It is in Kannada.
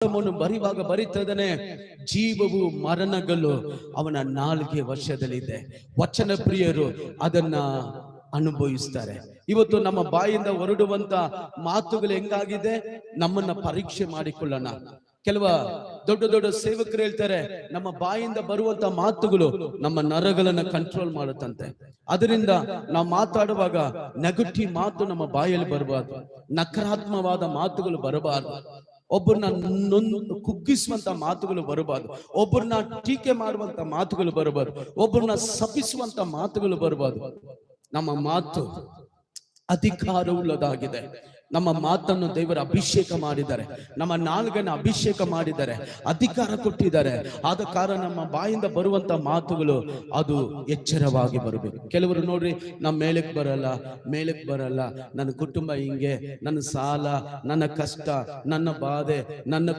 ವಾಕ್ಯವನ್ನು ಬರೆಯುವಾಗ ಬರೀತದನೆ, ಜೀವವು ಮರಣಗಳು ಅವನ ನಾಲ್ಗೆ ವಶದಲ್ಲಿದೆ. ವಚನ ಪ್ರಿಯರು ಅದನ್ನ ಅನುಭವಿಸ್ತಾರೆ. ಇವತ್ತು ನಮ್ಮ ಬಾಯಿಂದ ಹೊರಡುವಂತ ಮಾತುಗಳು ಹೆಂಗಾಗಿದೆ, ನಮ್ಮನ್ನ ಪರೀಕ್ಷೆ ಮಾಡಿಕೊಳ್ಳೋಣ. ಕೆಲವ ದೊಡ್ಡ ದೊಡ್ಡ ಸೇವಕರು ಹೇಳ್ತಾರೆ, ನಮ್ಮ ಬಾಯಿಂದ ಬರುವಂತ ಮಾತುಗಳು ನಮ್ಮ ನರಗಳನ್ನ ಕಂಟ್ರೋಲ್ ಮಾಡುತ್ತಂತೆ. ಅದರಿಂದ ನಾವು ಮಾತಾಡುವಾಗ ನೆಗೆಟಿವ್ ಮಾತು ನಮ್ಮ ಬಾಯಲ್ಲಿ ಬರಬಾರ್ದು, ನಕಾರಾತ್ಮಕವಾದ ಮಾತುಗಳು ಬರಬಾರ್ದು, ಒಬ್ಬರನ್ನ ಕುಗ್ಗಿಸುವಂತ ಮಾತುಗಳು ಬರಬಾರ್ದು, ಒಬ್ಬರನ್ನ ಟೀಕೆ ಮಾಡುವಂತ ಮಾತುಗಳು ಬರಬಾರ್ದು, ಒಬ್ಬರನ್ನ ಶಪಿಸುವಂತ ಮಾತುಗಳು ಬರಬಾರ್ದು. ನಮ್ಮ ಮಾತು ಅಧಿಕಾರವುಳ್ಳದಾಗಿದೆ. ನಮ್ಮ ಮಾತನ್ನು ದೇವರ ಅಭಿಷೇಕ ಮಾಡಿದ್ದಾರೆ, ನಮ್ಮ ನಾಲ್ಗನ್ನು ಅಭಿಷೇಕ ಮಾಡಿದ್ದಾರೆ, ಅಧಿಕಾರ ಕೊಟ್ಟಿದ್ದಾರೆ. ಆದ ಕಾರಣ ನಮ್ಮ ಬಾಯಿಂದ ಬರುವಂತ ಮಾತುಗಳು ಅದು ಎಚ್ಚರವಾಗಿ ಬರಬೇಕು. ಕೆಲವರು ನೋಡ್ರಿ, ನಮ್ಮ ಮೇಲಕ್ಕೆ ಬರಲ್ಲ, ನನ್ನ ಕುಟುಂಬ ಹಿಂಗೆ, ನನ್ನ ಸಾಲ, ನನ್ನ ಕಷ್ಟ, ನನ್ನ ಬಾಧೆ, ನನ್ನ